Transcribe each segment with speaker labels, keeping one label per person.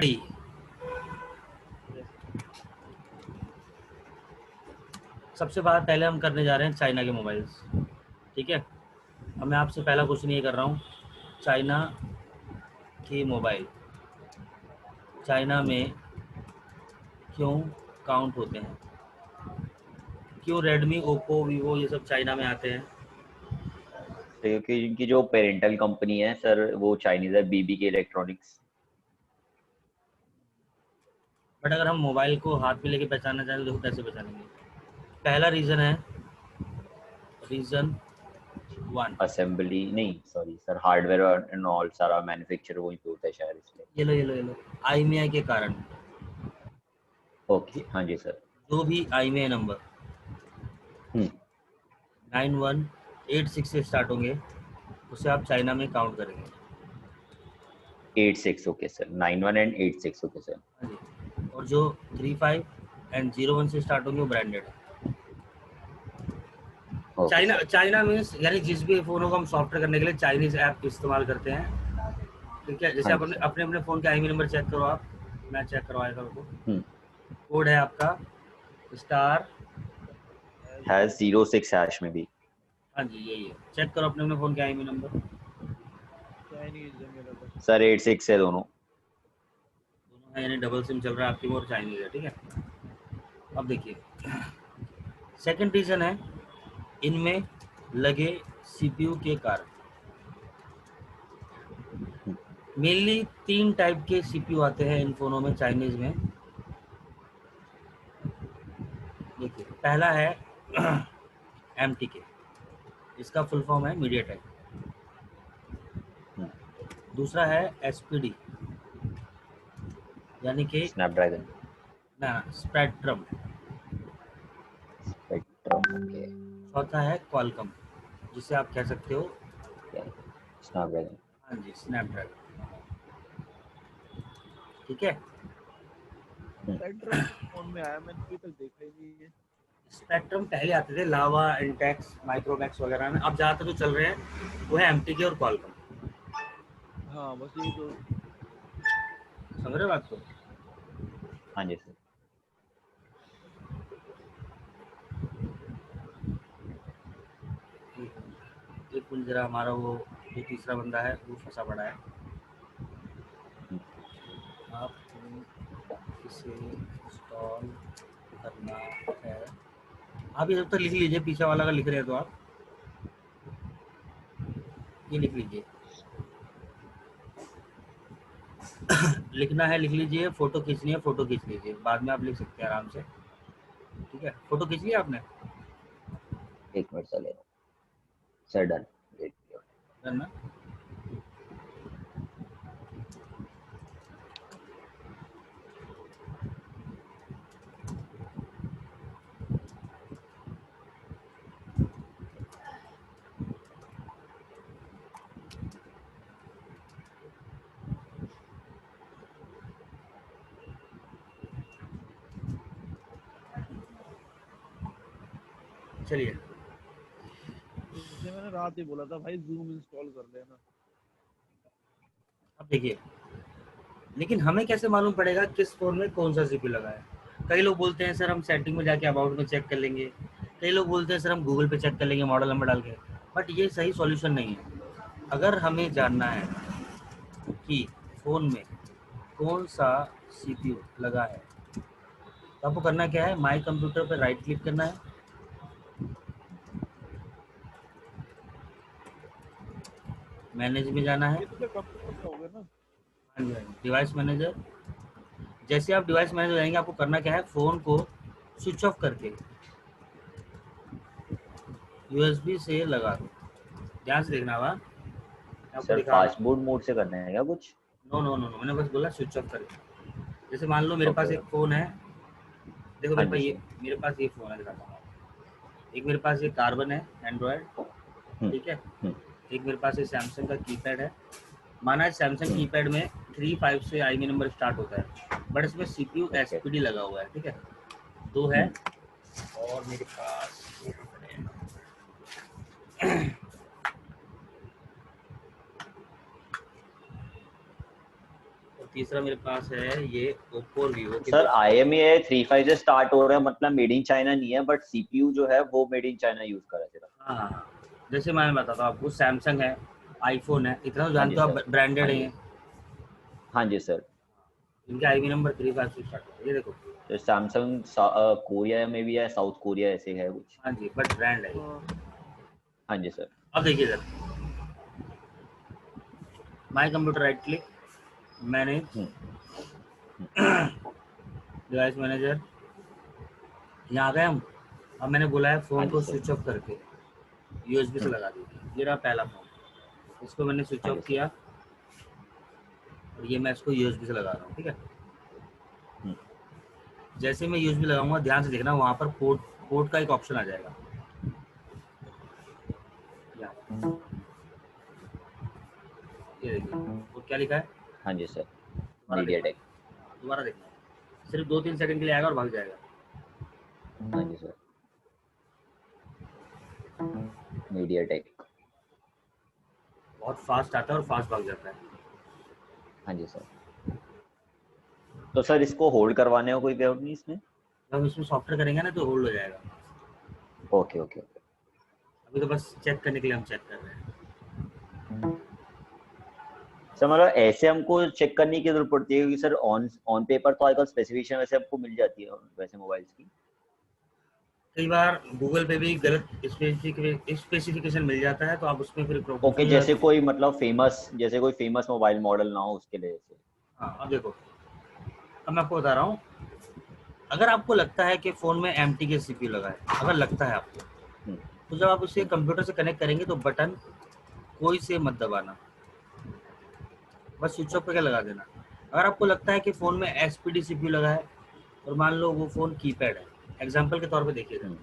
Speaker 1: Ready. सबसे बात पहले हम करने जा रहे हैं चाइना के मोबाइल्स, ठीक है। अब मैं आपसे पहला क्वेश्चन ये कर रहा हूँ, चाइना के मोबाइल चाइना में क्यों काउंट होते हैं? क्यों रेडमी, ओप्पो, वीवो ये सब चाइना में आते हैं?
Speaker 2: क्योंकि इनकी जो पेरेंटल कंपनी है सर वो चाइनीज है, बीबी के इलेक्ट्रॉनिक्स।
Speaker 1: बट अगर हम मोबाइल को हाथ में लेके पहचानना चाहें तो कैसे पहचानेंगे? पहला रीज़न है, रीज़न 1,
Speaker 2: असेंबली नहीं, sorry sir, hardware and all सारा मैन्युफैक्चर वहीं पे होता है शायद, इसलिए।
Speaker 1: ये लो आईएमईआई के कारण।
Speaker 2: ओके, हाँ जी सर।
Speaker 1: जो भी आईएमईआई नंबर
Speaker 2: हम्म
Speaker 1: 9186 से स्टार्ट होंगे उसे आप चाइना में काउंट करेंगे।
Speaker 2: 86, okay sir, 91 and 86, okay sir.
Speaker 1: हाँ जी। और जो 35 एंड 01 से स्टार्ट होंगे वो ब्रांडेड है।
Speaker 2: Okay
Speaker 1: China
Speaker 2: sir.
Speaker 1: China means यानी जिस भी फ़ोनों को हम सॉफ्टवेयर करने के लिए चाइनीज़ ऐप इस्तेमाल करते हैं, ठीक है। जैसे
Speaker 2: हाँ
Speaker 1: आप
Speaker 2: जी
Speaker 1: अपने
Speaker 2: सर।
Speaker 1: अपने अपने फ़ोन के आईएमईआई नंबर चेक करो, आप, मैं चेक करवाया था उनको।
Speaker 2: हम्म
Speaker 1: कोड है आपका स्टार,
Speaker 2: हैज 06 हैश में भी।
Speaker 1: हाँ जी यही है। चेक करो अपने अपने फ़ोन के आईएमईआई नंबर।
Speaker 3: चाइनीज है मेरा तो।
Speaker 2: सर 86 है दोनों।
Speaker 1: दोनों है यानी डबल सिम चल रहा है आपकी और चाइनीज़ है, ठीक है। अब देखिए, सेकंड रीज़न है इनमें लगे सीपीयू के कारण। मेनली 3 टाइप के सीपीयू आते हैं इन फ़ोनों में चाइनीज़ में। देखिए, पहला है एमटीके, इसका फुल फॉर्म है मीडियाटेक। दूसरा है एसपीडी यानी कि
Speaker 2: स्नैपड्रैगन।
Speaker 1: ना स्पेक्ट्रम।
Speaker 2: Spectrum, okay.
Speaker 1: चौथा है क्वालकॉम, जिसे आप कह सकते हो,
Speaker 2: स्नैपड्रैगन।
Speaker 1: हाँ जी, स्नैपड्रैगन, ठीक है।
Speaker 3: स्पेक्ट्रम किस फोन में आया, मैंने अभी तक देखा ही नहीं है।
Speaker 1: स्पेक्ट्रम पहले आते थे लावा, इंटेक्स, माइक्रोमैक्स वगैरह में। अब ज़्यादातर जो चल रहे हैं वो है एमटीके और क्वालकॉम।
Speaker 3: हाँ बस ये तो।
Speaker 1: समझ रहे हो बात को?
Speaker 2: हाँ जी सर।
Speaker 1: एक मिनट जरा, हमारा वो जो तीसरा बंदा है वो फंसा पड़ा है। आपको इसे इंस्टॉल करना है, आप ये जब तक लिख लीजिए, पीछे वाला का लिख रहे हैं तो आप ये लिख लीजिए। लिखना है लिख लीजिए, फोटो खींचनी है फोटो खींच लीजिए, बाद में आप लिख सकते हैं आराम से, ठीक है। फोटो खींच लिया आपने?
Speaker 2: एक मिनट चलेगा सर, डन।
Speaker 1: डन ना? चलिए,
Speaker 3: इसे मैंने रात ही बोला था भाई, जूम इंस्टॉल कर लेना।
Speaker 1: अब देखिए, लेकिन हमें कैसे मालूम पड़ेगा किस फ़ोन में कौन सा सीपीयू लगा है? कई लोग बोलते हैं सर हम सेटिंग में जाके अबाउट में चेक कर लेंगे, कई लोग बोलते हैं सर हम गूगल पे चेक कर लेंगे मॉडल नंबर डाल के। बट ये सही सॉल्यूशन नहीं है। अगर हमें जानना है कि फ़ोन में कौन सा सीपीयू लगा है, तो आपको करना क्या है, माई कंप्यूटर पर राइट क्लिक करना है, मैनेज में जाना है।
Speaker 3: ये तो कंप्यूटर का हो गया ना।
Speaker 1: हाँ जी, हाँ जी, डिवाइस मैनेजर। जैसे आप डिवाइस मैनेजर जाएंगे, आपको करना क्या है, फ़ोन को स्विच ऑफ करके यूएसबी से लगा दो। ध्यान से देखना हुआ, मैं आपको
Speaker 2: सर
Speaker 1: दिखा रहा
Speaker 2: फास्ट
Speaker 1: हूँ।
Speaker 2: बोर्ड मोड से करना है क्या कुछ?
Speaker 1: नो नो नो नो, मैंने बस बोला स्विच ऑफ करके। जैसे मान लो मेरे पास
Speaker 2: ओके।
Speaker 1: एक फ़ोन है, देखो
Speaker 2: हाँ
Speaker 1: मेरे
Speaker 2: जी
Speaker 1: पास ये,
Speaker 2: सर।
Speaker 1: मेरे पास ये फ़ोन है, दिखाता हूँ आपको। एक मेरे पास ये कार्बन है एंड्रॉयड,
Speaker 2: हम्म
Speaker 1: ठीक है।
Speaker 2: हम्म
Speaker 1: एक मेरे पास ये सैमसंग का कीपैड है। माना है सैमसंग
Speaker 2: हम्म
Speaker 1: कीपैड में 35 से आईएमई नंबर स्टार्ट होता है, बट इसमें सीपीयू
Speaker 2: ओके।
Speaker 1: एसपीडी लगा हुआ है, ठीक है। दो है।
Speaker 2: हम्म
Speaker 1: और मेरे पास तीसरा मेरे पास है ये ओप्पो और वीवो के
Speaker 2: सर
Speaker 1: बीच।
Speaker 2: IMEI 35 से स्टार्ट हो रहा है, मतलब मेड इन चाइना नहीं है, बट CPU जो है वो मेड इन चाइना यूज कर रहा है सिर्फ।
Speaker 1: हाँ हाँ हाँ। जैसे मैं बताता हूँ आपको, सैमसंग है, आईफोन है, इतना तो
Speaker 2: हाँ जी
Speaker 1: जानते हो
Speaker 2: सर।
Speaker 1: आप, ब्रांडेड
Speaker 2: हाँ
Speaker 1: है
Speaker 2: जी।
Speaker 1: ये।
Speaker 2: हाँ जी सर।
Speaker 1: इनके आईबी नंबर 35 से स्टार्ट होता है, ये देखो।
Speaker 2: तो सैमसंग कोरिया में भी है, साउथ कोरिया ऐसे है कुछ।
Speaker 1: हाँ जी, बट ब्रांड है ये।
Speaker 3: हाँ
Speaker 2: हाँ जी सर।
Speaker 1: अब देखिए sir, my computer right click, manage,
Speaker 2: hmm, hmm,
Speaker 1: device manager, यहाँ आ गए हम। अब मैंने बोला है
Speaker 2: हाँ
Speaker 1: फ़ोन
Speaker 2: जी
Speaker 1: को
Speaker 2: सर।
Speaker 1: स्विच ऑफ करके यूएसबी से
Speaker 2: हम्म,
Speaker 1: लगा दीजिए। ये रहा पहला फ़ोन, इसको मैंने स्विच
Speaker 2: हाँ जी
Speaker 1: ऑफ
Speaker 2: सर।
Speaker 1: किया और ये मैं इसको यूएसबी से लगा रहा हूँ, ठीक है।
Speaker 2: हम्म,
Speaker 1: जैसे मैं यूएसबी लगाऊंगा, ध्यान से देखना, वहाँ पर पोर्ट पोर्ट का एक ऑप्शन आ जाएगा। यहाँ, ये देखिए, वो क्या लिखा है,
Speaker 2: हाँ जी सर।
Speaker 1: दोबारा
Speaker 2: मीडिया
Speaker 1: देखना,
Speaker 2: टेक।
Speaker 1: दोबारा देखना, सिर्फ 2-3 सेकंड के लिए आएगा और भाग जाएगा।
Speaker 2: हाँ जी सर। Media take.
Speaker 1: बहुत फास्ट आता है और फास्ट भाग जाता है।
Speaker 2: हाँ जी सर। तो सर इसको होल्ड करवाने का कोई वे नहीं इसमें?
Speaker 1: जब हम इसमें सॉफ्टवेयर करेंगे ना तो होल्ड हो जाएगा।
Speaker 2: Okay okay okay.
Speaker 1: अभी तो बस चेक करने के लिए हम चेक कर रहे हैं।
Speaker 2: सर मतलब ऐसे हमको चेक करने की जरूरत पड़ती है, क्योंकि सर ऑन ऑन पेपर तो आजकल स्पेसिफिकेशन वैसे आपको मिल जाती है वैसे मोबाइल्स की।
Speaker 1: कई बार गूगल पे भी गलत स्पेसिफिकेशन मिल जाता है, तो आप उसमें फिर
Speaker 2: ओके,
Speaker 1: कंफ्यूज हो
Speaker 2: जैसे
Speaker 1: जाते हैं।
Speaker 2: कोई मतलब फेमस मोबाइल मॉडल ना हो उसके लिए से।
Speaker 1: हाँ, अब देखो, अब मैं आपको बता रहा हूँ, अगर आपको लगता है कि फ़ोन में एम के सीपीयू लगा है, अगर लगता है आपको,
Speaker 2: हम्म,
Speaker 1: तो जब आप उसे
Speaker 2: हम्म,
Speaker 1: कंप्यूटर से कनेक्ट करेंगे तो बटन कोई से मत दबाना, बस स्विच ऑफ करके लगा देना। अगर आपको लगता है कि फ़ोन में एसपीडी सीपीयू लगा है और मान लो वो फ़ोन कीपैड है, एग्जाम्पल के तौर पे देखिएगा,
Speaker 2: हम्म,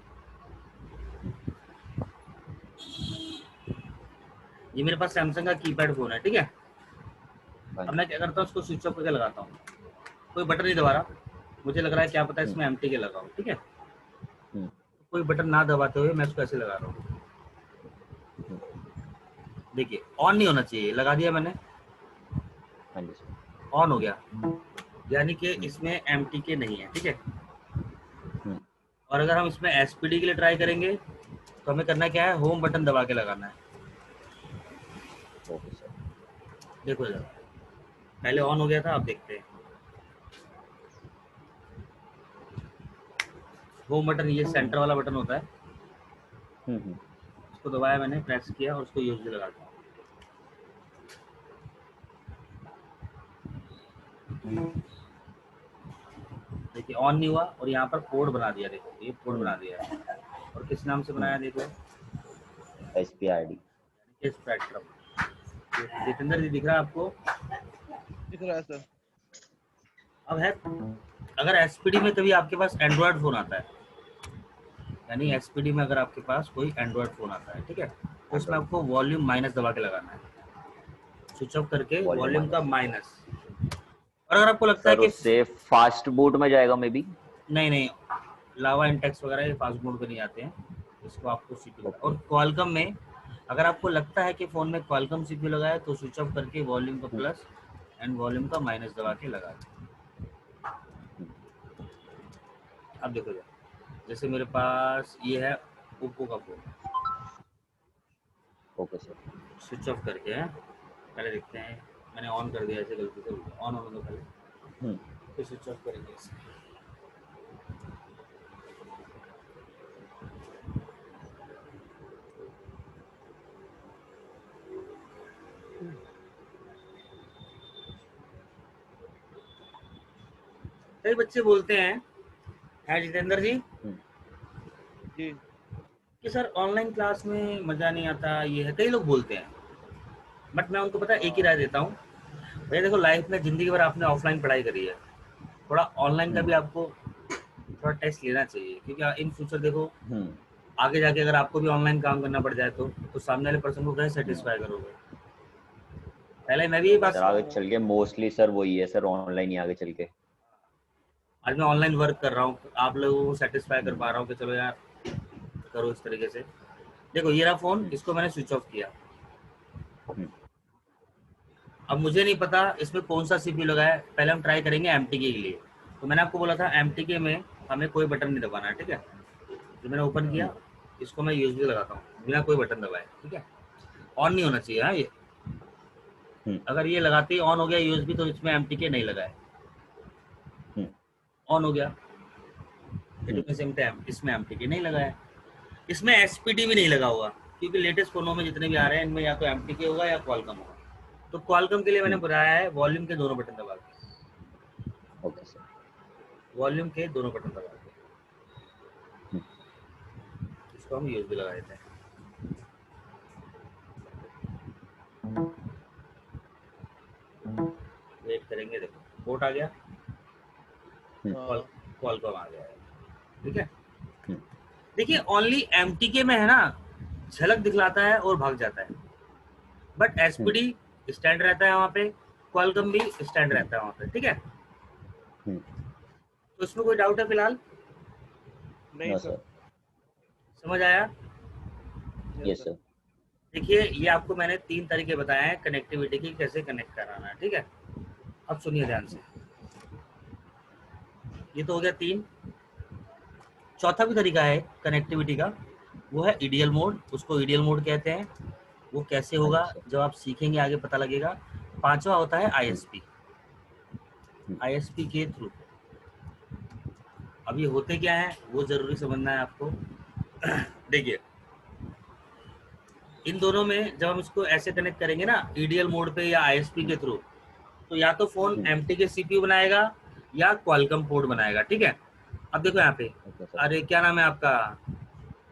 Speaker 2: हम्म,
Speaker 1: ये मेरे पास सैमसंग का कीपैड फ़ोन है, ठीक है।
Speaker 2: हाँ
Speaker 1: अब
Speaker 2: जी।
Speaker 1: मैं क्या करता हूँ, उसको स्विच ऑफ करके लगाता हूँ, कोई बटन नहीं दबा रहा, मुझे लग रहा है क्या पता है
Speaker 2: हम्म,
Speaker 1: इसमें एम के लगा हो, ठीक है।
Speaker 2: हम्म,
Speaker 1: कोई बटन ना दबाते हुए मैं इसको ऐसे लगा रहा हूँ,
Speaker 2: हम्म,
Speaker 1: देखिए ऑन नहीं होना चाहिए, लगा दिया मैंने,
Speaker 2: हाँ जी सर।
Speaker 1: ऑन हो गया, यानी कि
Speaker 2: हम्म,
Speaker 1: इसमें एम के नहीं है, ठीक है।
Speaker 2: हम्म,
Speaker 1: और अगर हम इसमें एसपीडी के लिए ट्राई करेंगे तो हमें करना क्या है, होम बटन दबा के लगाना है।
Speaker 2: Okay sir.
Speaker 1: देखो जरा, पहले ऑन हो गया था, अब देखते हैं। होम बटन ये सेंटर वाला बटन होता है,
Speaker 2: हम्म,
Speaker 1: इसको दबाया मैंने, प्रेस किया और उसको यूज लगा दिया। देखिए ऑन नहीं हुआ और यहाँ पर कोड बना दिया, देखो ये कोड बना दिया है, और किस नाम से बनाया देखो,
Speaker 2: SPRD।
Speaker 1: स्पेक्ट्रम। जितेंद्र जी दिख रहा है आपको?
Speaker 3: दिख रहा है सर।
Speaker 1: अब है, अगर एसपीडी में कभी आपके पास एंड्रॉयड फ़ोन आता है, यानी एसपीडी में अगर आपके पास कोई एंड्रॉयड फ़ोन आता है, ठीक है, तो इसमें
Speaker 2: एंड्रॉइड।
Speaker 1: आपको वॉल्यूम माइनस दबा के लगाना है, स्विच ऑफ करके
Speaker 2: वॉल्यूम
Speaker 1: वॉल्यूम का
Speaker 2: माइनस।
Speaker 1: माइनस। और अगर आपको लगता है
Speaker 2: सर
Speaker 1: कि
Speaker 2: उससे फास्ट बूट में जाएगा मे बी।
Speaker 1: नहीं नहीं, लावा इंटेक्स वगैरह ये फास्ट मोड पे नहीं आते हैं, इसको आपको सीपीयू लगा।
Speaker 2: ओके।
Speaker 1: और क्वालकॉम में अगर आपको लगता है कि फ़ोन में क्वालकॉम सीपीयू लगा है तो स्विच ऑफ करके वॉल्यूम का प्लस एंड वॉल्यूम का माइनस दबा के लगा दें। अब देखो जरा, जैसे मेरे पास ये है ओप्पो का phone,
Speaker 2: okay sir.
Speaker 1: Switch off करके है, पहले देखते हैं, मैंने ऑन कर दिया ऐसे गलती से, ऑन होने दो पहले,
Speaker 2: हम्म,
Speaker 1: फिर स्विच ऑफ करेंगे इसे। कई बच्चे बोलते हैं, है जितेंद्र जी,
Speaker 2: हम्म,
Speaker 3: जी
Speaker 1: कि सर ऑनलाइन क्लास में मज़ा नहीं आता, ये है, कई लोग बोलते हैं। बट मैं उनको पता है एक ही
Speaker 3: हाँ।
Speaker 1: राय देता हूँ, भैया देखो लाइफ में ज़िंदगी भर आपने ऑफलाइन पढ़ाई करी है, थोड़ा ऑनलाइन का भी
Speaker 2: हम्म,
Speaker 1: आपको थोड़ा टेस्ट लेना चाहिए, क्योंकि इन फ्यूचर देखो
Speaker 2: हम्म,
Speaker 1: आगे जाके अगर आपको भी ऑनलाइन काम करना पड़ जाए तो सामने वाले पर्सन को कैसे
Speaker 2: हम्म।
Speaker 1: सेटिस्फाई करोगे। पहले मैं भी यही
Speaker 3: समझ
Speaker 1: बात,
Speaker 2: सर
Speaker 3: रहा
Speaker 2: आगे
Speaker 3: हूँ।
Speaker 2: चल के मोस्टली सर वही है सर, ऑनलाइन ही आगे चल के।
Speaker 1: आज मैं ऑनलाइन वर्क कर रहा हूँ, आप लोगों को सेटिस्फाई कर
Speaker 2: हम्म,
Speaker 1: पा रहा हूँ कि चलो यार करो इस तरीके से। देखो ये रहा फ़ोन,
Speaker 2: हम्म,
Speaker 1: इसको मैंने स्विच ऑफ किया,
Speaker 2: हम्म,
Speaker 1: अब मुझे नहीं पता इसमें कौन सा सीपीयू लगा है, पहले हम ट्राई करेंगे एमटीके के लिए। तो मैंने आपको बोला था एमटीके में हमें कोई बटन नहीं दबाना है, ठीक है। जो मैंने ओपन किया, इसको मैं यूएसबी लगाता हूँ बिना कोई बटन दबाए, ठीक है। ऑन नहीं होना चाहिए, हाँ ये अगर ये लगाते ही ऑन हो गया यूएसबी तो इसमें एमटीके नहीं लगा है, ऑन हो गया। इसमें एमटीके नहीं लगा है, इसमें एसपीडी भी नहीं लगा हुआ, क्योंकि लेटेस्ट फोनों में जितने भी आ रहे हैं इनमें या तो एमटीके होगा या क्वालकॉम होगा। तो क्वालकॉम के लिए मैंने बनाया है वॉल्यूम के दोनों बटन दबा के।
Speaker 2: ओके सर,
Speaker 1: वॉल्यूम के दोनों बटन दबा के इसको हम यूएसबी लगा देते हैं। वेट करेंगे, देखो पोर्ट आ गया, क्वालकॉम आ गया है, ठीक है। देखिए ओनली एमटीके में है ना झलक दिखलाता है और भाग जाता है, बट एसपीडी स्टैंड रहता है वहाँ पे, क्वालकॉम भी स्टैंड रहता है वहाँ पे, ठीक है। तो इसमें कोई डाउट है फिलहाल?
Speaker 3: नहीं सर।
Speaker 1: समझ आया?
Speaker 2: Yes sir.
Speaker 1: देखिए ये आपको मैंने 3 तरीके बताए हैं कनेक्टिविटी की, कैसे कनेक्ट कराना है, ठीक है। अब सुनिए ध्यान से, ये तो हो गया 3। चौथा भी तरीका है कनेक्टिविटी का, वो है ईडीएल मोड, उसको ईडीएल मोड कहते हैं। वो कैसे होगा जब आप सीखेंगे आगे पता लगेगा। 5वां होता है आईएसपी, आईएसपी के थ्रू। अब ये होते क्या है वो जरूरी समझना है आपको। देखिए इन दोनों में जब हम इसको ऐसे कनेक्ट करेंगे ना ईडीएल मोड पे या आईएसपी के थ्रू, तो या तो फोन एमटीके सीपीयू बनाएगा या क्वालकॉम पोर्ट बनाएगा, ठीक है। अब देखो यहाँ पे, अरे क्या नाम है आपका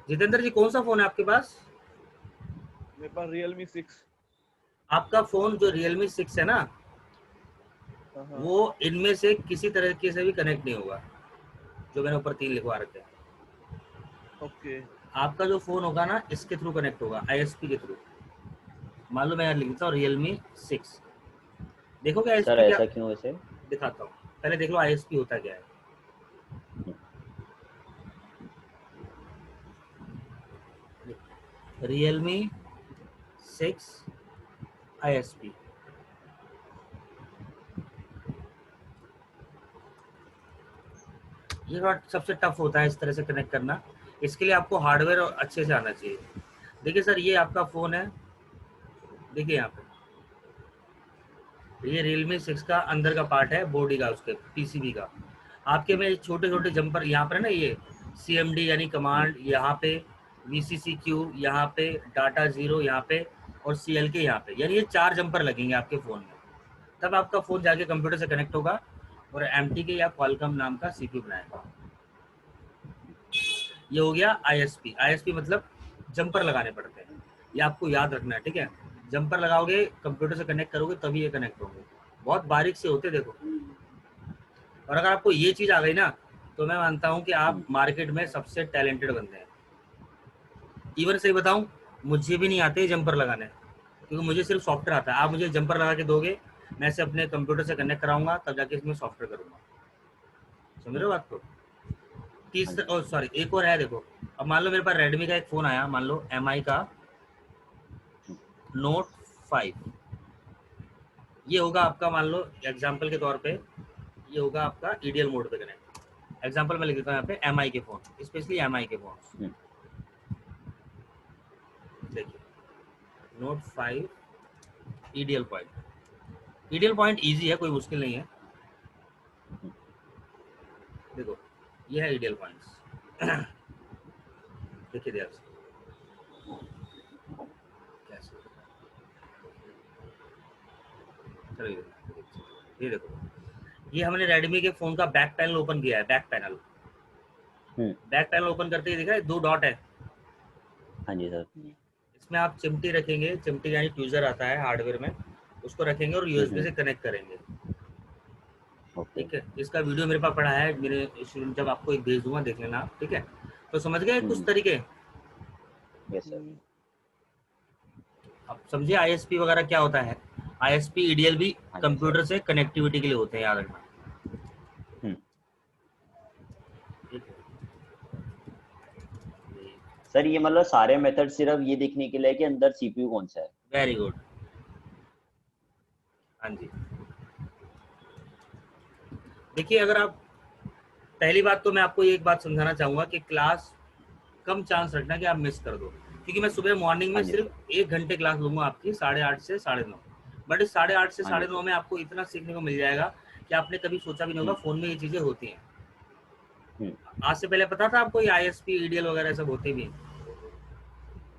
Speaker 1: जितेंद्र जी, कौन सा फोन है आपके पास?
Speaker 3: मेरे पास Realme 6।
Speaker 1: आपका फोन जो Realme 6 है ना, वो इनमें से किसी तरीके से भी कनेक्ट नहीं होगा, जो मैंने ऊपर 3 लिखवा रखे हैं।
Speaker 3: ओके।
Speaker 1: आपका जो फोन होगा ना इसके थ्रू कनेक्ट होगा, आईएसपी के थ्रू। मान लो मैं यहाँ लिखता हूँ Realme 6, देखो क्या
Speaker 2: सर ऐसा क्यों वैसे?
Speaker 1: दिखाता हूँ, पहले देख लो आईएसपी होता क्या है। Realme 6 ISP, ये सबसे टफ होता है इस तरह से कनेक्ट करना। इसके लिए आपको हार्डवेयर अच्छे से आना चाहिए। देखिए सर ये आपका फ़ोन है, देखिए यहाँ पे ये Realme 6 का अंदर का पार्ट है, बॉडी का, उसके पीसीबी का। आपके में छोटे छोटे जंपर यहाँ पर है ना, ये CMD यानी कमांड, यहाँ पे VCCQ, यहाँ पे डाटा 0 यहाँ पे, और CLK यहाँ पे, यानी ये 4 जंपर लगेंगे आपके फ़ोन में। तब आपका फ़ोन जाके कंप्यूटर से कनेक्ट होगा और MTK या क्वालकॉम नाम का CPU बनाएगा। ये हो गया ISP। ISP मतलब जंपर लगाने पड़ते हैं, ये आपको याद रखना है, ठीक है। जंपर लगाओगे कंप्यूटर से कनेक्ट करोगे तभी ये कनेक्ट होंगे, बहुत बारीक से होते देखो। और अगर आपको ये चीज़ आ गई ना तो मैं मानता हूँ कि आप मार्केट में सबसे टैलेंटेड बंदे हैं। इवन सही बताऊँ, मुझे भी नहीं आते जंपर लगाने, क्योंकि मुझे सिर्फ सॉफ्टवेयर आता है। आप मुझे जंपर लगा के दोगे, मैं इसे अपने कंप्यूटर से कनेक्ट कराऊंगा, तब जाके इसमें सॉफ्टवेयर करूंगा। समझ रहे हो बात को? तीसरा सॉरी एक और है, देखो अब मान लो मेरे पास रेडमी का एक फ़ोन आया, मान लो MI का Note 5, ये होगा आपका, मान लो एग्जांपल के तौर पे ये होगा आपका ईडीएल मोड पे कनेक्ट। एग्जांपल मैं लिख देता हूँ यहाँ पे MI के फ़ोन, स्पेशली MI के फ़ोन। देखिए Note 5 EDL point, EDL point easy है, कोई मुश्किल नहीं है। देखो ये है ईडीएल पॉइंट्स, देखिए ध्यान से कैसे, चलो ये देखो, ये हमने रेडमी के फ़ोन का बैक पैनल ओपन किया है। बैक पैनल ओपन करते ही दिखा है 2 डॉट है।
Speaker 2: हाँ जी सर।
Speaker 1: इसमें आप चिमटी रखेंगे, चिमटी यानी ट्यूजर आता है हार्डवेयर में, उसको रखेंगे और यूएसबी से कनेक्ट करेंगे, ठीक है। इसका वीडियो मेरे पास पड़ा है, मेरे स्टूडेंट, जब आपको एक भेज दूंगा देख लेना आप, ठीक है। तो समझ गए कुछ तरीके?
Speaker 2: Yes sir.
Speaker 1: अब समझिए आईएसपी वगैरह क्या होता है। आईएसपी ईडीएल भी कंप्यूटर से कनेक्टिविटी के लिए होते हैं, याद रखना।
Speaker 2: सर ये मतलब सारे मेथड सिर्फ ये देखने के लिए कि अंदर सीपीयू कौन सा है।
Speaker 1: Very good. हाँ जी, देखिए अगर आप, पहली बात तो मैं आपको एक बात समझाना चाहूँगा कि क्लास कम चांस रखना कि आप मिस कर दो, क्योंकि मैं सुबह मॉर्निंग में
Speaker 2: हाँ जी सर।
Speaker 1: सिर्फ 1 घंटे क्लास लूँगा आपकी 8:30 से 9:30, बट इस 8:30 से
Speaker 2: हाँ जी
Speaker 1: 9:30
Speaker 2: सर।
Speaker 1: में आपको इतना सीखने को मिल जाएगा कि आपने कभी सोचा भी नहीं होगा
Speaker 2: हम्म,
Speaker 1: फ़ोन में ये चीज़ें होती हैं।
Speaker 2: हम्म।
Speaker 1: आज से पहले पता था आपको ये ISP, EDL वगैरह सब होते भी हैं?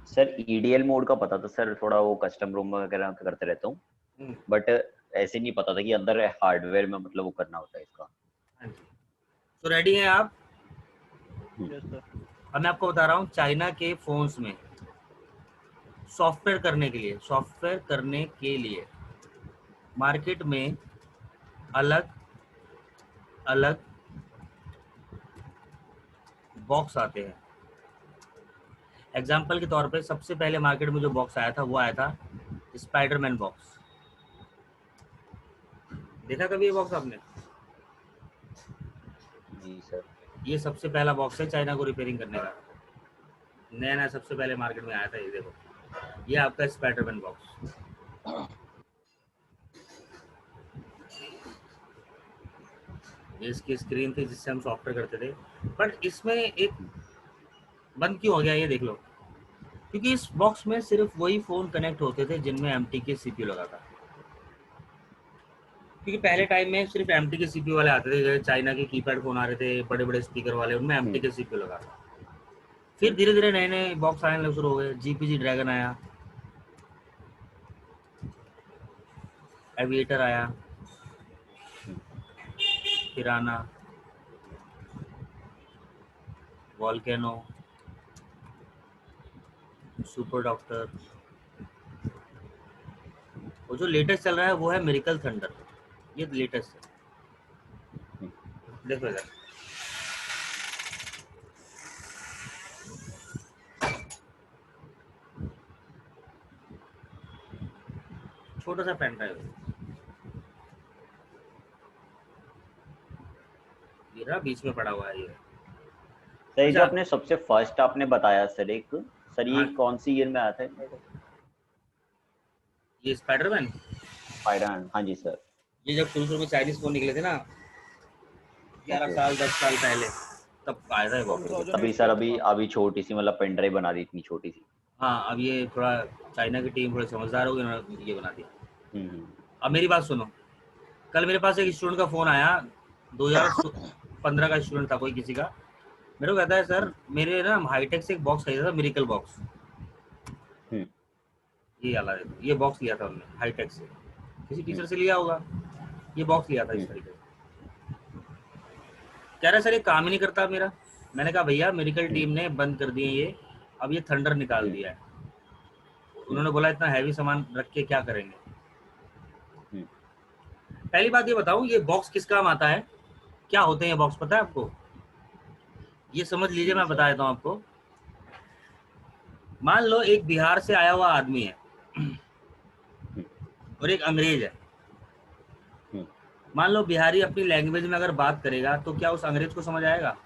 Speaker 2: सर ईडीएल मोड का पता था सर, थोड़ा वो कस्टम रूम वगैरह करते रहता हूँ,
Speaker 1: हुँ,
Speaker 2: बट ऐसे नहीं पता था कि अंदर हार्डवेयर में मतलब वो करना होता है इसका।
Speaker 1: हाँ जी। तो रेडी हैं आप?
Speaker 2: हम्म,
Speaker 3: यस सर।
Speaker 1: अब मैं आपको बता रहा हूँ चाइना के फ़ोन्स में सॉफ्टवेयर करने के लिए मार्केट में अलग अलग बॉक्स आते हैं। एग्जाम्पल के तौर पे सबसे पहले मार्केट में जो बॉक्स आया था वो आया था स्पाइडरमैन बॉक्स। देखा कभी ये बॉक्स आपने?
Speaker 2: जी सर।
Speaker 1: ये सबसे पहला बॉक्स है चाइना को रिपेयरिंग करने का, नया नया सबसे पहले मार्केट में आया था। ये देखो, ये आपका स्पाइडरमैन बॉक्स। ये इसकी स्क्रीन थी जिससे हम सॉफ्टवेयर करते थे, बट इसमें एक बंद क्यों हो गया ये देख लो, क्योंकि इस बॉक्स में सिर्फ वही फ़ोन कनेक्ट होते थे जिनमें MTK CPU लगा था। क्योंकि पहले टाइम में सिर्फ MTK CPU वाले आते थे, जैसे चाइना के कीपैड फ़ोन आ रहे थे बड़े बड़े स्पीकर वाले, उनमें
Speaker 2: हम्म,
Speaker 1: MTK CPU लगा था। फिर धीरे धीरे नए नए बॉक्स आने शुरू हो गए, GPG ड्रैगन आया, एविएटर आया,
Speaker 2: हम्म।
Speaker 1: पिराना, वॉल्केनो, सुपर डॉक्टर, वो जो लेटेस्ट चल रहा है वो है मिरेकल थंडर। ये लेटेस्ट है, देखो इधर। छोटा सा पेन ड्राइव ये रहा, बीच में पड़ा हुआ है ये।
Speaker 2: सर ये जो
Speaker 1: अच्छा,
Speaker 2: आपने सबसे फर्स्ट आपने बताया सर, एक सर ये
Speaker 1: हाँ,
Speaker 2: कौन सी ईयर में आया था?
Speaker 1: ये स्पाइडरमैन,
Speaker 2: पायरन, हाँ जी सर।
Speaker 1: ये जब शुरू शुरू में चाइनीज फोन निकले थे ना, 11
Speaker 2: ओके ओके।
Speaker 1: साल 10 साल पहले, तब आया था ये
Speaker 2: ओके
Speaker 1: बॉक्स।
Speaker 2: ओके, तभी
Speaker 3: 2008 के
Speaker 2: सर अभी
Speaker 3: आसपास।
Speaker 2: अभी छोटी सी मतलब पेन ड्राइव बना दी, इतनी छोटी सी।
Speaker 1: हाँ, अब ये थोड़ा चाइना की टीम थोड़ी समझदार होगी, उन्होंने ये बना दिया।
Speaker 2: हम्म,
Speaker 1: अब मेरी बात सुनो, कल मेरे पास एक स्टूडेंट का फ़ोन आया, 2015 का स्टूडेंट था कोई किसी का, मेरे को कहता है सर
Speaker 2: हम्म,
Speaker 1: मेरे ना हाईटेक से एक बॉक्स खरीदा था, मिरेकल बॉक्स।
Speaker 2: हम्म,
Speaker 1: ये वाला देखो, ये बॉक्स लिया था उन्होंने हाईटेक से, किसी
Speaker 2: हम्म,
Speaker 1: टीचर से लिया होगा, ये बॉक्स लिया था इस
Speaker 2: हम्म,
Speaker 1: तरीके से। कह रहा है सर ये काम ही नहीं करता मेरा। मैंने कहा भैया मेडिकल
Speaker 2: हम्म,
Speaker 1: टीम ने बंद कर दिए ये, अब ये थंडर निकाल
Speaker 2: हम्म,
Speaker 1: दिया है।
Speaker 2: हम्म,
Speaker 1: उन्होंने बोला इतना हैवी सामान रख के क्या करेंगे।
Speaker 2: हम्म।
Speaker 1: पहली बात ये बताऊं, ये बॉक्स किस काम आता है, क्या होते हैं ये बॉक्स पता है आपको? ये समझ लीजिए,
Speaker 2: नहीं
Speaker 1: मैं
Speaker 2: सर।
Speaker 1: बता देता हूँ आपको। मान लो एक बिहार से आया हुआ आदमी है
Speaker 2: हम्म,
Speaker 1: और एक अंग्रेज है।
Speaker 2: हम्म,
Speaker 1: मान लो बिहारी अपनी लैंग्वेज में अगर बात करेगा तो क्या उस अंग्रेज को समझ आएगा?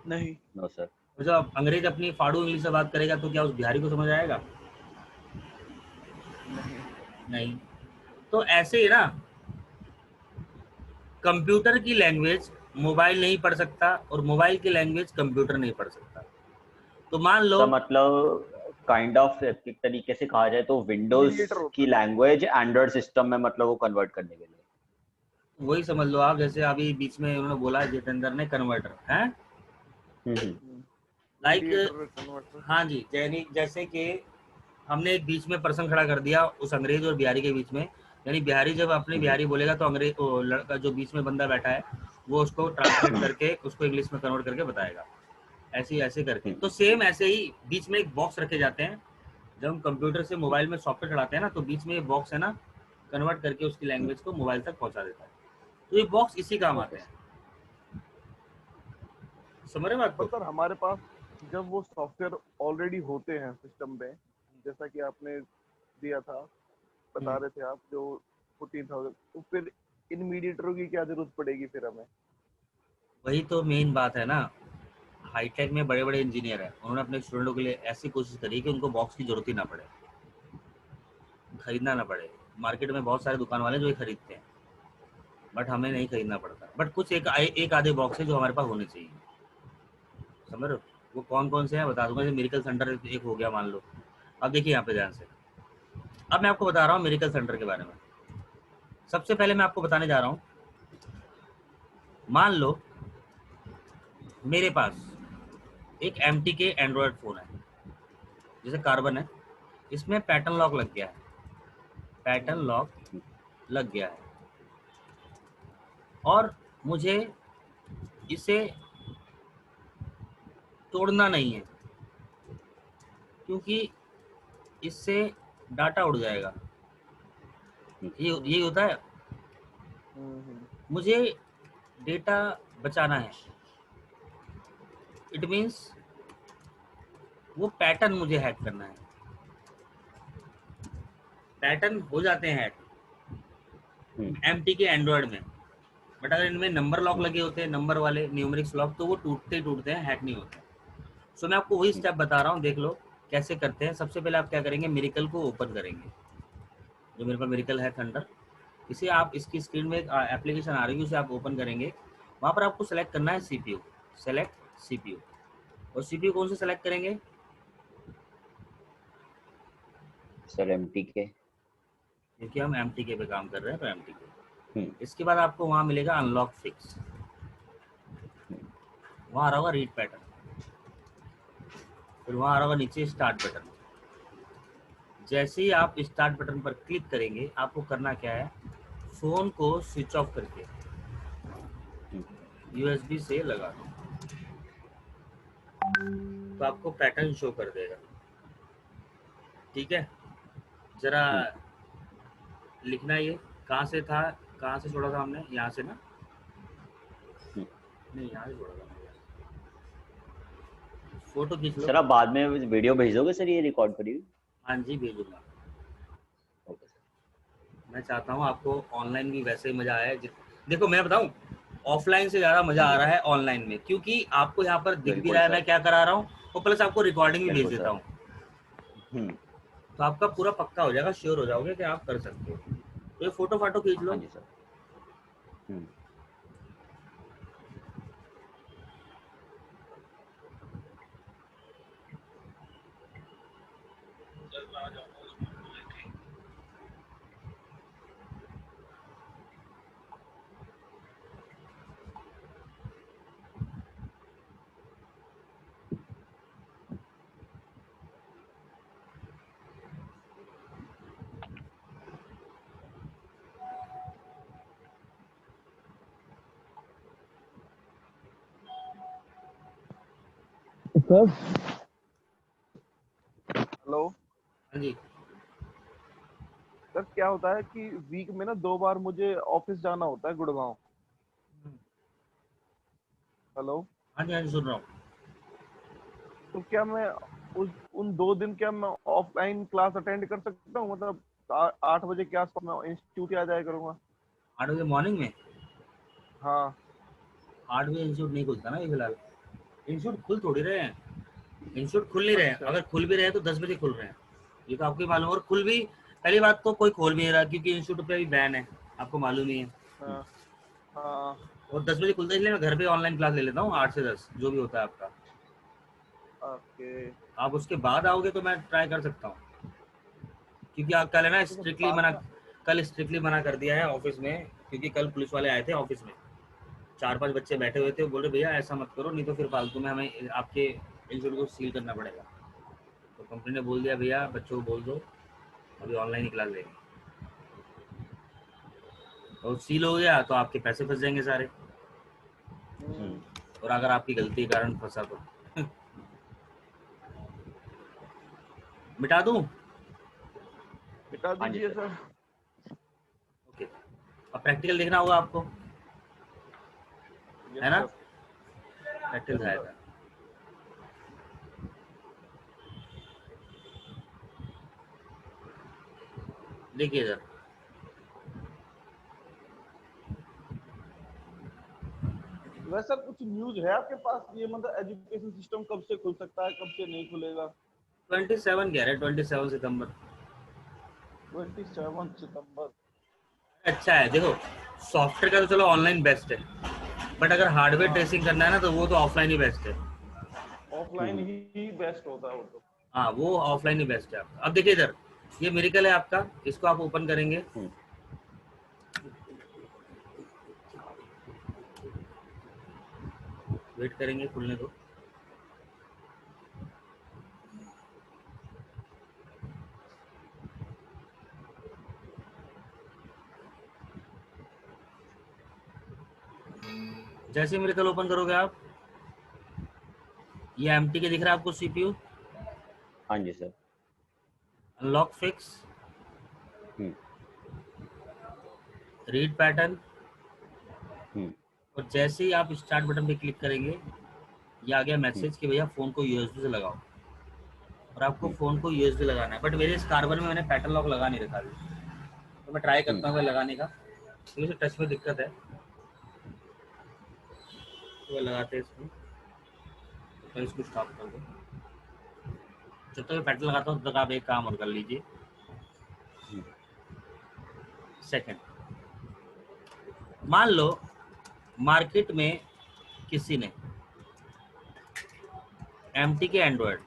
Speaker 3: नहीं।
Speaker 2: No sir.
Speaker 1: और जब अंग्रेज अपनी फाड़ू इंग्लिश से बात करेगा तो क्या उस बिहारी को समझ आएगा?
Speaker 3: नहीं।
Speaker 1: नहीं। तो ऐसे ही ना, कंप्यूटर की लैंग्वेज मोबाइल नहीं पढ़ सकता और मोबाइल की लैंग्वेज कंप्यूटर नहीं पढ़ सकता। तो मान लो,
Speaker 2: सर मतलब काइंड ऑफ एक तरीके से कहा जाए तो विंडोज
Speaker 3: मीडिएटर होता
Speaker 2: की
Speaker 3: है।
Speaker 2: लैंग्वेज एंड्रॉइड सिस्टम में मतलब वो कन्वर्ट करने के लिए।
Speaker 1: वही समझ लो आप, जैसे अभी बीच में उन्होंने बोला जितेंद्र ने, कन्वर्टर है
Speaker 2: हम्म,
Speaker 1: लाइक।
Speaker 3: Mediator converter.
Speaker 1: हाँ जी, जैसे कि हमने एक बीच में पर्सन खड़ा कर दिया उस अंग्रेज और बिहारी के बीच में, यानी बिहारी जब अपने
Speaker 2: हम्म,
Speaker 1: बिहारी बोलेगा तो अंग्रेज, वो लड़का जो बीच में बंदा बैठा है वो उसको ट्रांसलेट करके उसको इंग्लिश में कन्वर्ट करके बताएगा, ऐसे ऐसे करके।
Speaker 2: हम्म,
Speaker 1: तो सेम ऐसे ही बीच में एक बॉक्स रखे जाते हैं। जब हम कंप्यूटर से मोबाइल में सॉफ्टवेयर चलाते हैं ना, तो बीच में ये बॉक्स है ना, कन्वर्ट करके उसकी
Speaker 2: हम्म।
Speaker 1: लैंग्वेज को मोबाइल तक पहुंचा देता है। तो ये बॉक्स इसी काम
Speaker 2: ओके
Speaker 1: आते हैं,
Speaker 2: सर।
Speaker 1: समझ रहे हो बात
Speaker 3: पर
Speaker 1: को?
Speaker 3: सर हमारे पास जब वो सॉफ्टवेयर ऑलरेडी होते हैं सिस्टम पे, जैसा कि आपने दिया था, बता
Speaker 1: हम्म,
Speaker 3: रहे थे आप, जो 14,000, तो फिर इन मीडिएटरों की क्या जरूरत पड़ेगी फिर हमें?
Speaker 1: वही तो मेन बात है ना। हाईटेक में बड़े बड़े इंजीनियर हैं, उन्होंने अपने स्टूडेंटों के लिए ऐसी कोशिश करी कि उनको बॉक्स की जरूरत ही ना पड़े, खरीदना ना पड़े। मार्केट में बहुत सारे दुकान वाले जो ये खरीदते हैं, बट हमें नहीं खरीदना पड़ता। बट कुछ एक आधे बॉक्स है जो हमारे पास होने चाहिए, समझ रहे हो? वो कौन कौन से हैं बता दूंगा। जैसे मेडिकल सेंटर एक हो गया मान लो। अब देखिए यहाँ पे ध्यान से, अब मैं आपको बता रहा हूँ मेडिकल सेंटर के बारे में। सबसे पहले मैं आपको बताने जा रहा हूँ, मान लो मेरे पास एक MT के एंड्रॉयड फ़ोन है, जैसे कार्बन है, इसमें पैटर्न लॉक लग गया है, पैटर्न लॉक लग गया है, और मुझे इसे तोड़ना नहीं है, क्योंकि इससे डाटा उड़ जाएगा। ये होता है। मुझे डेटा बचाना है, इट मीन्स वो पैटर्न मुझे हैक करना है। पैटर्न हो जाते हैं हैक MT के एंड्रॉयड में, बट अगर इनमें नंबर लॉक लगे होते हैं, नंबर वाले न्यूमेरिक्स लॉक, तो वो टूटते ही टूटते हैं, हैक नहीं होते। सो मैं आपको वही स्टेप बता रहा हूँ, देख लो कैसे करते हैं। सबसे पहले आप क्या करेंगे, मिरेकल को ओपन करेंगे। जो मेरे पास मिरेकल है थंडर, इसे आप, इसकी स्क्रीन में एक एप्लीकेशन आ रही है, उसे आप ओपन करेंगे। वहाँ पर आपको सेलेक्ट करना है CPU, सेलेक्ट CPU। और CPU कौन से सेलेक्ट करेंगे?
Speaker 2: सर MT के,
Speaker 1: क्योंकि हम MTK पे काम कर रहे हैं, तो MTK। इसके बाद आपको वहाँ मिलेगा अनलॉक फिक्स, वहाँ आ रहा होगा रीड पैटर्न, फिर वहाँ आ रहा होगा नीचे स्टार्ट बटन। जैसे ही आप स्टार्ट बटन पर क्लिक करेंगे, आपको करना क्या है, फ़ोन को स्विच ऑफ करके USB से लगा दो, तो आपको पैटर्न शो कर देगा। ठीक है, जरा लिखना, ये कहाँ से था, कहाँ से छोड़ा था हमने? यहाँ से ना, नहीं यहाँ से छोड़ा था, फोटो खींच लो।
Speaker 2: सर आप बाद में वीडियो भेजोगे सर ये रिकॉर्ड करी हुई?
Speaker 1: हाँ जी, भेजूंगा।
Speaker 2: Okay sir.
Speaker 1: मैं चाहता हूँ आपको ऑनलाइन भी वैसे ही मज़ा आया। देखो मैं बताऊँ, ऑफलाइन से ज़्यादा मज़ा आ रहा है ऑनलाइन में, क्योंकि आपको यहाँ पर दिख भी
Speaker 2: बिल्कुल
Speaker 1: रहा है
Speaker 2: सर,
Speaker 1: मैं क्या करा रहा हूँ, और प्लस आपको रिकॉर्डिंग भी भेज
Speaker 2: बिल्कुल
Speaker 1: देता
Speaker 2: सर।
Speaker 1: हूँ। तो आपका पूरा पक्का हो जाएगा, श्योर हो जाओगे कि आप कर सकते हो। तो ये फोटो फाटो खींच
Speaker 2: हाँ
Speaker 1: लो।
Speaker 2: जी सर।
Speaker 3: सर हेलो
Speaker 1: हाँ जी,
Speaker 3: सर, क्या होता है कि वीक में ना 2 बार मुझे ऑफिस जाना होता है गुड़गांव। हेलो।
Speaker 1: हाँ जी, हाँ जी, सुन रहा हूँ।
Speaker 3: तो क्या मैं उन 2 दिन क्या मैं ऑफलाइन क्लास अटेंड कर सकता हूँ? मतलब 8 बजे के आसपास मैं इंस्टीट्यूट आ जाया करूंगा।
Speaker 1: 8 बजे मॉर्निंग में?
Speaker 3: हाँ।
Speaker 1: 8 बजे इंस्टीट्यूट नहीं खुलता ना ये फिलहाल। इंस्टीट्यूट खुल थोड़ी रहे हैं, इंस्टीट्यूट खुल नहीं रहे हैं।
Speaker 3: अच्छा।
Speaker 1: अगर खुल भी रहे हैं तो 10 बजे खुल रहे हैं, ये तो आपको ही मालूम। और खुल भी, पहली बात तो कोई खोल भी नहीं रहा, क्योंकि इंस्टीट्यूट पे अभी बैन है, आपको मालूम ही है।
Speaker 3: हाँ। हाँ।
Speaker 1: और 10 बजे खुलता है, इसलिए मैं घर पे ऑनलाइन क्लास ले लेता हूँ, 8 से 10 जो भी होता है आपका।
Speaker 3: ओके।
Speaker 1: आप उसके बाद आओगे तो मैं ट्राई कर सकता हूँ, क्योंकि आप कल है ना
Speaker 3: तो
Speaker 1: स्ट्रिक्टली
Speaker 3: साथ
Speaker 1: मना,
Speaker 3: में।
Speaker 1: कल स्ट्रिक्टली मना कर दिया है ऑफिस में, क्योंकि कल पुलिस वाले आए थे ऑफिस में। 4-5 बच्चे बैठे हुए थे, वो बोल रहे भैया ऐसा मत करो, नहीं तो फिर फालतू में हमें आपके इंस्टीट्यूट को सील करना पड़ेगा। तो कंपनी ने बोल दिया भैया बच्चों को बोल दो अभी ऑनलाइन ही क्लास लेंगे, और सील हो गया तो आपके पैसे फंस जाएंगे सारे। और अगर आपकी गलती के कारण फंसा तो मिटा दूं?
Speaker 3: मिटा
Speaker 2: हाँ जी
Speaker 3: दीजिए
Speaker 2: सर।
Speaker 3: सर।
Speaker 1: ओके, अब प्रैक्टिकल देखना होगा आपको,
Speaker 3: यस
Speaker 1: है ना?
Speaker 3: सर।
Speaker 1: प्रैक्टिकल
Speaker 3: यस
Speaker 1: दिखाया
Speaker 3: सर।
Speaker 1: था। देखिए इधर,
Speaker 3: वैसा कुछ न्यूज है आपके पास? ये मतलब एजुकेशन सिस्टम कब से खुल सकता है, कब से नहीं खुलेगा?
Speaker 1: 27 कह रहे हैं, 27 सितंबर।
Speaker 3: 27 सितंबर।
Speaker 1: अच्छा है, देखो सॉफ्टवेयर का तो चलो ऑनलाइन बेस्ट है, बट अगर हार्डवेयर
Speaker 3: हाँ
Speaker 1: ट्रेसिंग करना है ना तो वो तो ऑफलाइन ही बेस्ट है।
Speaker 3: ऑफलाइन ही बेस्ट होता है वो तो।
Speaker 1: हाँ वो ऑफलाइन ही बेस्ट है आपका। अब देखिए इधर ये मेरिकल है आपका, इसको आप ओपन करेंगे, वेट करेंगे खुलने दो। जैसे मेरिकल ओपन करोगे आप, ये एम्प्टी के दिख रहा है आपको सीपीयू,
Speaker 2: हाँ जी सर।
Speaker 1: अनलॉक फिक्स,
Speaker 2: हम्म
Speaker 1: रीड पैटर्न,
Speaker 2: हम्म
Speaker 1: और जैसे ही आप स्टार्ट बटन पे क्लिक करेंगे ये आ गया
Speaker 2: हम्म
Speaker 1: मैसेज कि भैया फ़ोन को यूएसबी से लगाओ, और आपको
Speaker 2: हम्म
Speaker 1: फ़ोन को यूएसबी लगाना है। बट मेरे इस कार्बन में मैंने पैटर्न लॉक लगा नहीं रखा अभी, तो मैं ट्राई
Speaker 2: हम्म
Speaker 1: करता हूँ लगाने का, क्योंकि टच में दिक्कत है, तो लगाते हैं इसमें। तो इसको स्टॉप कर दो, जब तक मैं पैटर्न लगाता हूँ तब तक आप एक काम और कर लीजिए।
Speaker 2: हम्म
Speaker 1: सेकंड, मान लो मार्केट में किसी ने एमटी के एंड्रॉयड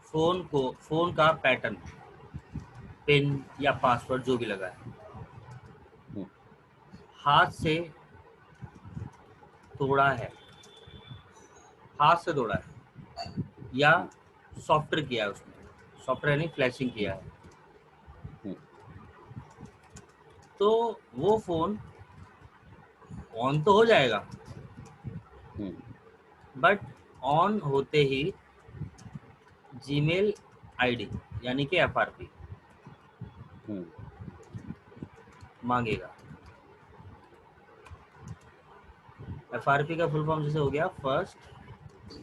Speaker 1: फ़ोन का पैटर्न, पिन या पासवर्ड जो भी लगा है,
Speaker 2: हम्म
Speaker 1: हाथ से तोड़ा है, हाथ से तोड़ा है या
Speaker 2: हम्म
Speaker 1: सॉफ्टवेयर किया है, उसमें सॉफ्टवेयर यानी फ्लैशिंग
Speaker 2: हम्म
Speaker 1: किया है,
Speaker 2: हम्म
Speaker 1: तो वो फ़ोन ऑन तो हो जाएगा,
Speaker 2: हम्म
Speaker 1: बट ऑन होते ही जीमेल आईडी यानी कि एफआरपी
Speaker 2: हम्म
Speaker 1: मांगेगा। एफआरपी का फुल फॉर्म जैसे हो गया फर्स्ट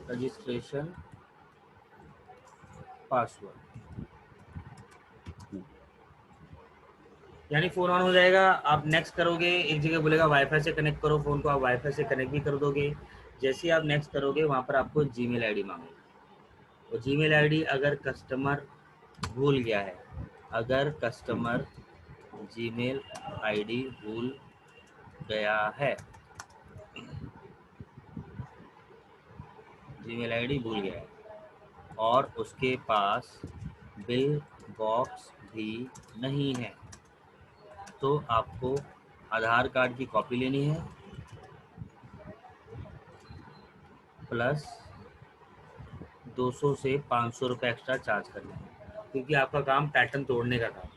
Speaker 1: रजिस्ट्रेशन पासवर्ड,
Speaker 2: हम्म
Speaker 1: यानी फ़ोन ऑन हो जाएगा, आप नेक्स्ट करोगे, एक जगह बोलेगा वाईफाई से कनेक्ट करो फ़ोन को, आप वाईफाई से कनेक्ट भी कर दोगे। जैसे ही आप नेक्स्ट करोगे वहाँ पर आपको जीमेल आईडी मांगेगा, और जीमेल आईडी अगर कस्टमर भूल गया है, अगर
Speaker 2: हम्म
Speaker 1: कस्टमर जीमेल आईडी भूल गया है, जीमेल आईडी भूल गया है और उसके पास बिल बॉक्स भी नहीं है, तो आपको आधार कार्ड की कॉपी लेनी है प्लस 200 से 500 रुपये एक्स्ट्रा चार्ज करना है, क्योंकि आपका काम पैटर्न तोड़ने का था।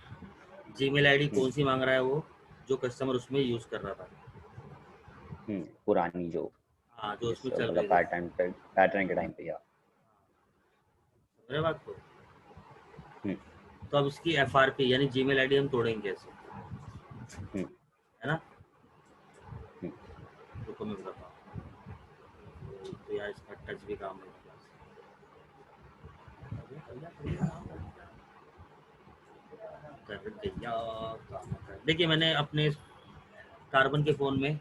Speaker 1: जीमेल आईडी कौन सी मांग रहा है वो, जो कस्टमर उसमें यूज़ कर रहा था,
Speaker 2: पुरानी जो
Speaker 1: हाँ जो
Speaker 2: जिस
Speaker 1: उसमें चल
Speaker 2: मतलब
Speaker 1: रही थी।
Speaker 2: पैटर्न के टाइम पे या
Speaker 1: मेरे बात को,
Speaker 2: हम्म
Speaker 1: तो अब इसकी एफआरपी यानी जीमेल आईडी हम तोड़ेंगे कैसे,
Speaker 2: हम्म
Speaker 1: है ना?
Speaker 2: हम्म
Speaker 1: रुको मैं बताता हूँ, तो यार इसका टच भी काम नहीं कर दिया, काम कर। देखिए मैंने अपने कार्बन के फ़ोन में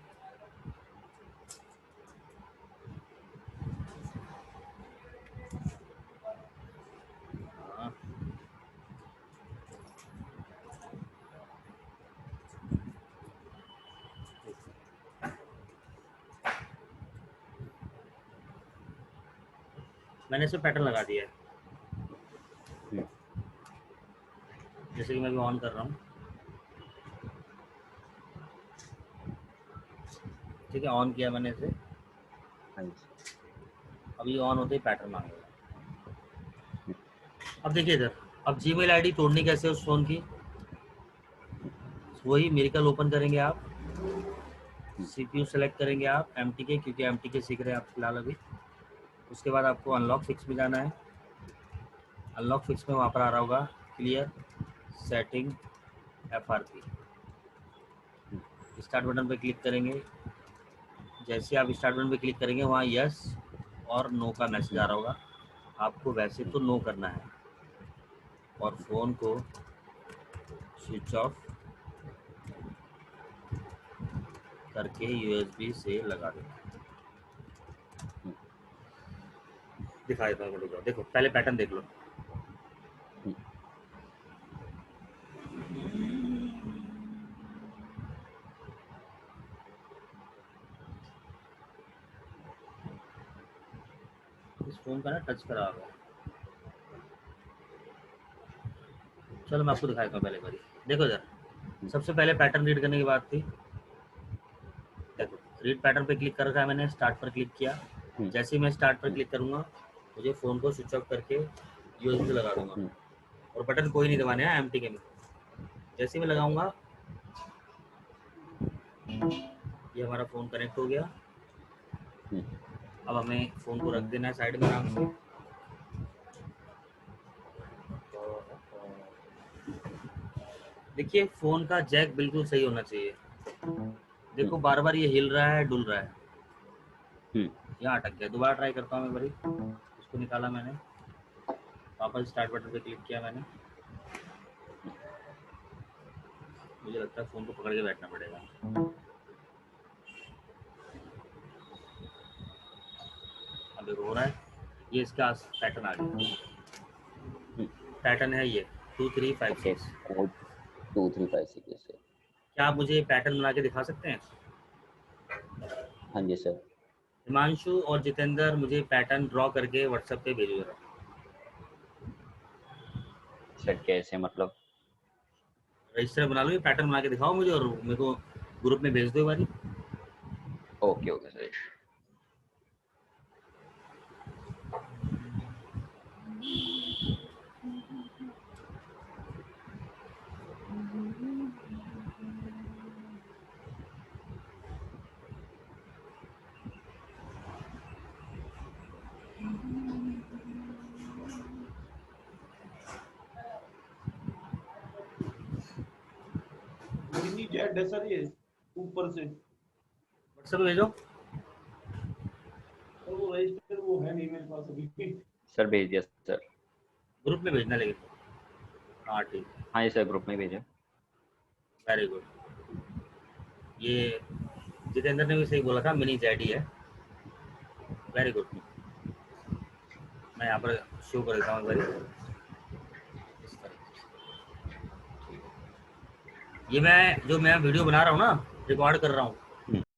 Speaker 1: हाँ, मैंने इसे पैटर्न लगा दिया है,
Speaker 2: हम्म
Speaker 1: जैसे कि मैं अभी ऑन कर रहा हूँ, ठीक है ऑन किया मैंने इसे,
Speaker 2: हाँ जी
Speaker 1: अभी ऑन होते ही पैटर्न मांगेगा।
Speaker 2: हम्म
Speaker 1: अब देखिए इधर, अब जीमेल आईडी तोड़नी कैसे है उस फ़ोन की, वही मेरिकल ओपन करेंगे आप,
Speaker 2: हम्म
Speaker 1: सीपीयू सेलेक्ट करेंगे आप एमटी के, क्योंकि एमटी के सीख रहे हैं आप फिलहाल अभी। उसके बाद आपको अनलॉक फिक्स में जाना है, अनलॉक फिक्स में वहाँ पर आ रहा होगा क्लियर सेटिंग एफआरपी,
Speaker 2: हम्म
Speaker 1: स्टार्ट बटन पर क्लिक करेंगे, जैसे आप स्टार्ट बटन पर क्लिक करेंगे वहाँ यस और नो का मैसेज आ रहा होगा, आपको वैसे तो नो करना है और फ़ोन को स्विच ऑफ करके यूएसबी से लगा देना।
Speaker 2: हम्म
Speaker 1: दिखा देता हूँ, देखो पहले पैटर्न देख लो,
Speaker 2: हम्म
Speaker 1: फोन का ना टच खराब है। चलो मैं आपको दिखाता हूँ पहले बारी। देखो इधर, सबसे पहले पैटर्न रीड करने की बात थी। देखो रीड पैटर्न पे क्लिक कर रखा है मैंने, स्टार्ट पर क्लिक किया। जैसे ही मैं स्टार्ट पर क्लिक करूंगा मुझे फ़ोन को स्विच ऑफ करके यूएसबी से लगा दूंगा और बटन कोई नहीं दबाने हैं एम्प्टी के में। जैसे ही मैं लगाऊंगा ये हमारा फ़ोन कनेक्ट हो गया। अब हमें फ़ोन को रख देना है साइड में आराम से। देखिए फ़ोन का जैक बिल्कुल सही होना चाहिए। देखो बार बार ये हिल रहा है, डुल रहा है, यहाँ अटक गया। दोबारा ट्राई करता हूँ मैं भाई। इसको निकाला मैंने, वापस स्टार्ट बटन पे क्लिक किया मैंने। मुझे लगता है फ़ोन को पकड़ के बैठना पड़ेगा। अब देखो हो रहा है, ये इसका पैटर्न आ गया। पैटर्न है ये 2356।
Speaker 2: 2356।
Speaker 1: क्या आप मुझे पैटर्न बना के दिखा सकते हैं?
Speaker 2: हाँ जी सर।
Speaker 1: हिमांशु और जितेंद्र मुझे पैटर्न ड्रॉ करके व्हाट्सएप पे भेजो जरा।
Speaker 2: सर कैसे मतलब?
Speaker 1: रजिस्टर बना लो, ये पैटर्न बना के दिखाओ मुझे और मेरे को ग्रुप में भेज दो एक बारी।
Speaker 2: Okay okay sir.
Speaker 3: Mini Z है सर ये ऊपर से।
Speaker 1: व्हाट्सएप पे भेजो।
Speaker 3: और वो रजिस्टर वो है नहीं मेरे पास अभी।
Speaker 2: सर भेज दिया सर।
Speaker 1: ग्रुप में भेजना लेकिन। हाँ ठीक है,
Speaker 2: हाँ जी सर, ग्रुप में भेजा।
Speaker 1: Very good. ये जितेंद्र ने भी सही बोला था, मिनी जेड ही है। Very good. मैं यहाँ पर शो कर देता हूँ एक बारी। इस तरह। ये मैं जो मैं वीडियो बना रहा हूँ ना, रिकॉर्ड कर रहा हूँ,